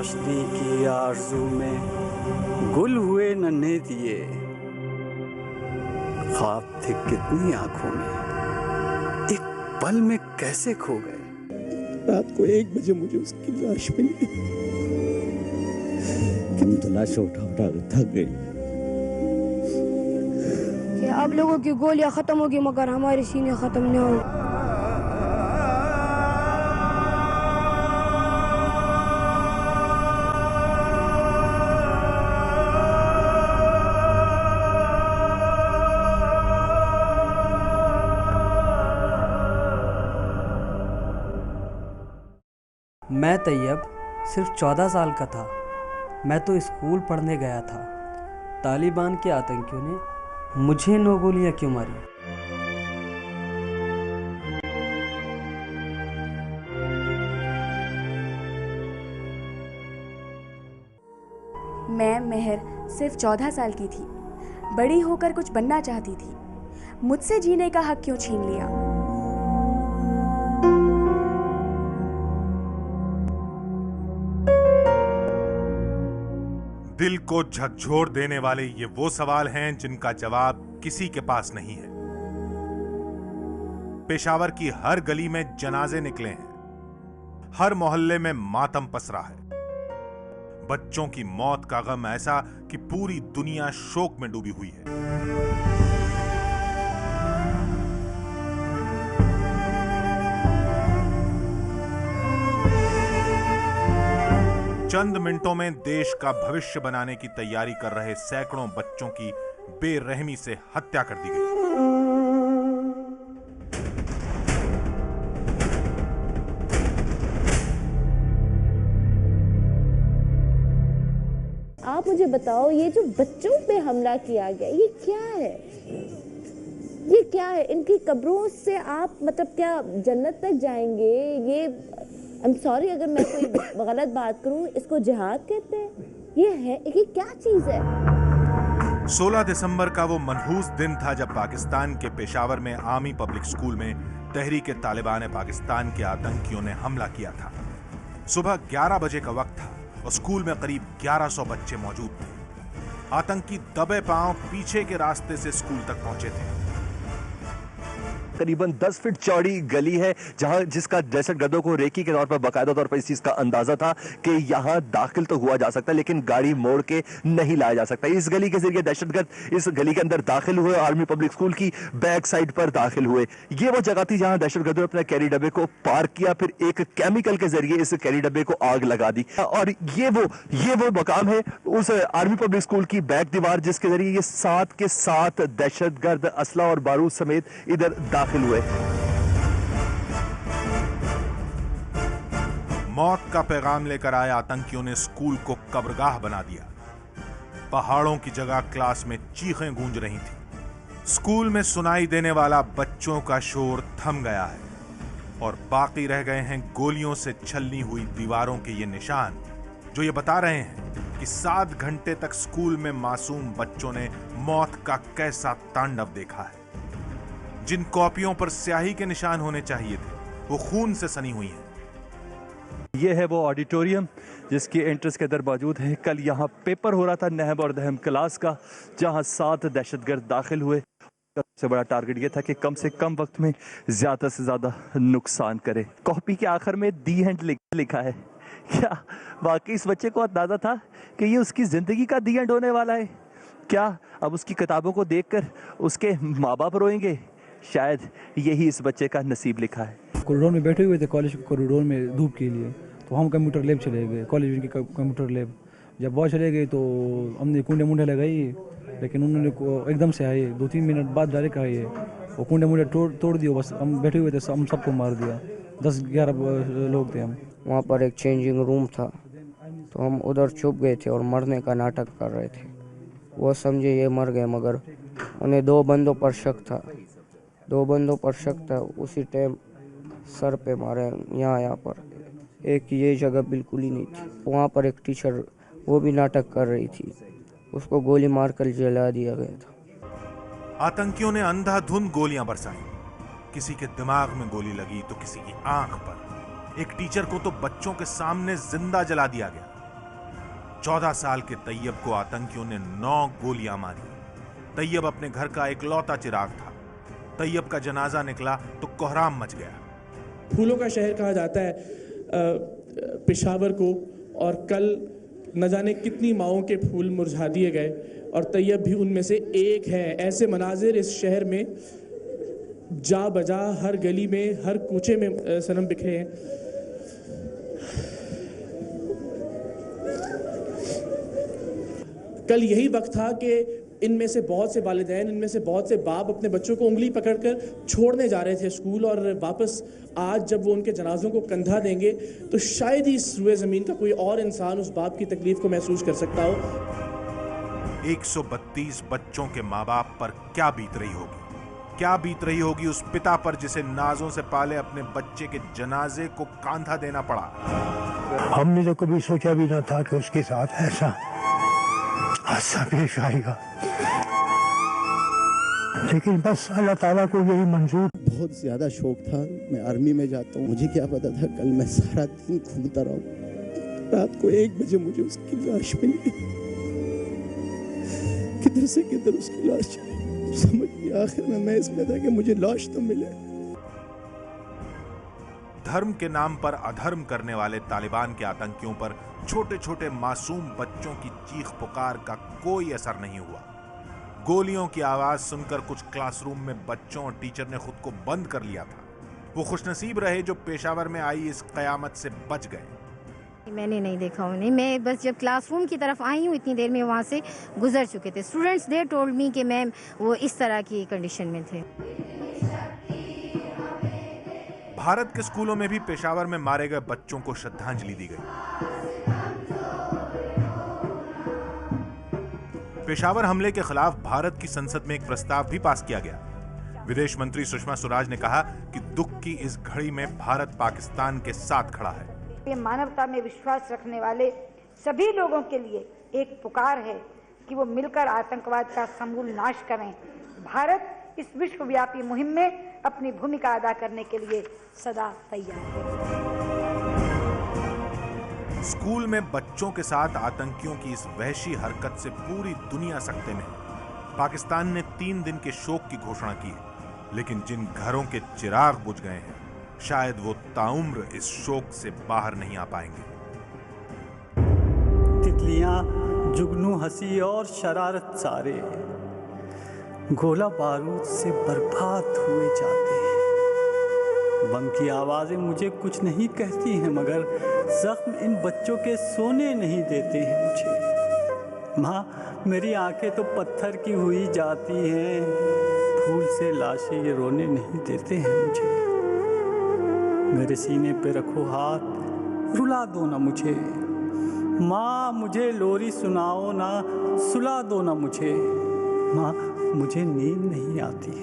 रोशनी की आरज़ू में गुल हुए नन्हे दिए, ख्वाब थे कितनी आंखों में, एक पल में कैसे खो गए। रात को 1 बजे मुझे उसकी लाश मिली, तुम तो लाश उठा थक गई। अब लोगों की गोलियां खत्म होगी मगर हमारे सीने खत्म नहीं होंगे। मैं तैयब सिर्फ 14 साल का था। मैं तो स्कूल पढ़ने गया था। तालिबान के आतंकियों ने मुझे 9 गोलियां क्यों मारी? मैं मेहर सिर्फ 14 साल की थी। बड़ी होकर कुछ बनना चाहती थी। मुझसे जीने का हक क्यों छीन लिया? दिल को झकझोर देने वाले ये वो सवाल हैं जिनका जवाब किसी के पास नहीं है। पेशावर की हर गली में जनाजे निकले हैं, हर मोहल्ले में मातम पसरा है। बच्चों की मौत का गम ऐसा कि पूरी दुनिया शोक में डूबी हुई है। चंद मिनटों में देश का भविष्य बनाने की तैयारी कर रहे सैकड़ों बच्चों की बेरहमी से हत्या कर दी गई। आप मुझे बताओ, ये जो बच्चों पे हमला किया गया ये क्या है? ये क्या है? इनकी कब्रों से आप मतलब क्या जन्नत तक जाएंगे? ये I'm sorry अगर मैं कोई गलत बात करूं, इसको जिहाद कहते हैं? ये है, ये क्या चीज है? 16 दिसंबर का वो मनहूस दिन था जब पाकिस्तान के पेशावर में आर्मी पब्लिक स्कूल में तहरीक-ए-तालिबान पाकिस्तान के आतंकियों ने हमला किया था। सुबह 11 बजे का वक्त था और स्कूल में करीब 1100 बच्चे मौजूद थे। आतंकी दबे पांव पीछे के रास्ते से स्कूल तक पहुंचे थे। करीबन 10 फीट चौड़ी गली है जहां जिसका दहशतगर्दों को रेकी के तौर पर बाकायदा तौर पर इस चीज का अंदाजा था कि यहां दाखिल तो हुआ जा सकता है लेकिन गाड़ी मोड़ के नहीं लाया जा सकता। इस गली के जरिए दहशतगर्द इस गली के अंदर दाखिल हुए, आर्मी पब्लिक स्कूल की बैक साइड पर दाखिल हुए। ये वो जगह थी जहां दहशतगर्दों ने अपने कैरी डब्बे को पार्क किया, फिर एक केमिकल के जरिए इस कैरी डब्बे को आग लगा दी। और ये वो मकाम है उस आर्मी पब्लिक स्कूल की बैक दीवार जिसके जरिए ये 7 के 7 दहशतगर्द असला और बारूद समेत इधर दाखिल हुए। मौत का पैगाम लेकर आए आतंकियों ने स्कूल को कब्रगाह बना दिया। पहाड़ों की जगह क्लास में चीखें गूंज रही थी। स्कूल में सुनाई देने वाला बच्चों का शोर थम गया है और बाकी रह गए हैं गोलियों से छलनी हुई दीवारों के ये निशान जो ये बता रहे हैं कि 7 घंटे तक स्कूल में मासूम बच्चों ने मौत का कैसा तांडव देखा है। जिन कॉपियों पर स्याही के निशान होने चाहिए थे वो खून से सनी हुई हैं। ये है वो ऑडिटोरियम जिसकी एंट्रेंस के अंदर मौजूद है। कल यहाँ पेपर हो रहा था नहब और दहम क्लास का, जहाँ 7 दहशतगर्द दाखिल हुए। सबसे बड़ा टारगेट ये था कि कम से कम वक्त में ज्यादा से ज्यादा नुकसान करे। कॉपी के आखिर में दी एंड लिखा है। क्या वाकई इस बच्चे को अंदाजा था कि ये उसकी जिंदगी का दी एंड होने वाला है? क्या अब उसकी किताबों को देखकर उसके माँ बाप रोएंगे? शायद यही इस बच्चे का नसीब लिखा है। कॉरिडोर में बैठे हुए थे, कॉलेज के कॉरिडोर में धूप के लिए, तो हम कंप्यूटर लैब चले गए, कॉलेज की कंप्यूटर लैब। जब वहाँ चले गए तो हमने कुंडे मुंडे लगाई, लेकिन उन्होंने एकदम से आए, 2-3 मिनट बाद डायरेक्ट आए और कुंडे मुंडे तोड़ दिए। बस हम बैठे हुए थे, हम सबको मार दिया। 10-11 लोग थे हम। वहाँ पर एक चेंजिंग रूम था तो हम उधर छुप गए थे और मरने का नाटक कर रहे थे। वो समझे ये मर गए मगर उन्हें 2 बंदों पर शक था। 2 बंदों पर शक था, उसी टाइम सर पे मारे यहाँ पर। एक ये जगह बिल्कुल ही नहीं थी। वहाँ पर एक टीचर वो भी नाटक कर रही थी, उसको गोली मारकर जला दिया गया था। आतंकियों ने अंधाधुंध गोलियां बरसाई। किसी के दिमाग में गोली लगी तो किसी की आंख पर। एक टीचर को तो बच्चों के सामने जिंदा जला दिया गया। 14 साल के तैयब को आतंकियों ने 9 गोलियां मारी। तैयब अपने घर का इकलौता चिराग था। तैयब का जनाजा निकला तो कोहराम मच गया। फूलों का शहर कहा जाता है पेशावर को, और कल न जाने कितनी माओं के फूल मुरझा दिए गए और तैयब भी उनमें से एक है। ऐसे मनाजिर इस शहर में जा बजा हर गली में, हर कूचे में सनम बिखरे हैं। कल यही वक्त था कि इनमें से बहुत से वालिदैन, इनमें से बहुत से बाप अपने बच्चों को उंगली पकड़कर छोड़ने जा रहे थे स्कूल, और वापस आज जब वो उनके जनाजों को कंधा देंगे तो शायद ही इस रुए ज़मीन का कोई और इंसान उस बाप की तकलीफ को महसूस कर सकता हो। 132 बच्चों के माँ बाप पर क्या बीत रही होगी? क्या बीत रही होगी उस पिता पर जिसे नाजों से पाले अपने बच्चे के जनाजे को कांधा देना पड़ा? हमने तो कभी सोचा भी ना था कि उसके साथ ऐसा हादसा पेश आएगा, लेकिन बस अल्लाह ताला को यही मंजूर। बहुत ज़्यादा शौक था, मैं आर्मी में जाता हूँ, मुझे क्या पता था कल मैं सारा दिन घूमता रहूँ। रात को 1 बजे मुझे उसकी लाश मिली। किधर से किधर उसकी लाश समझ नहीं। आखिर में मैं इसमें था कि मुझे लाश तो मिले। धर्म के नाम पर अधर्म करने वाले तालिबान के आतंकियों पर छोटे छोटे मासूम बच्चों की चीख पुकार का कोई असर नहीं हुआ। गोलियों की आवाज सुनकर कुछ क्लासरूम में बच्चों और टीचर ने खुद को बंद कर लिया था। वो खुशनसीब रहे जो पेशावर में आई इस कयामत से बच गए। मैंने नहीं देखा उन्हें। मैं बस जब क्लासरूम की तरफ आई हूँ इतनी देर में वहाँ से गुजर चुके थे। स्टूडेंट्स दे टोल्ड मी कि मैम वो इस तरह की कंडीशन में थे। भारत के स्कूलों में भी पेशावर में मारे गए बच्चों को श्रद्धांजलि दी गई। पेशावर हमले के खिलाफ भारत की संसद में एक प्रस्ताव भी पास किया गया। विदेश मंत्री सुषमा स्वराज ने कहा कि दुख की इस घड़ी में भारत पाकिस्तान के साथ खड़ा है। ये मानवता में विश्वास रखने वाले सभी लोगों के लिए एक पुकार है कि वो मिलकर आतंकवाद का समूल नाश करें। भारत इस विश्वव्यापी मुहिम में अपनी भूमिका अदा करने के लिए सदा तैयार है। स्कूल में बच्चों के साथ आतंकियों की इस वहशी हरकत से पूरी दुनिया सकते में है। पाकिस्तान ने 3 दिन के शोक की घोषणा की है, लेकिन जिन घरों के चिराग बुझ गए हैं शायद वो ताउम्र इस शोक से बाहर नहीं आ पाएंगे। तितलियां, जुगनू, हंसी और शरारत सारे गोला बारूद से बर्बाद हुए जाते हैं। बम की आवाज़ें मुझे कुछ नहीं कहती हैं, मगर जख्म इन बच्चों के सोने नहीं देते हैं मुझे। माँ, मेरी आंखें तो पत्थर की हुई जाती हैं, फूल से लाशें ये रोने नहीं देते हैं मुझे। मेरे सीने पे रखो हाथ, रुला दो ना मुझे। माँ, मुझे लोरी सुनाओ ना, सुला दो ना मुझे। माँ, मुझे नींद नहीं आती है।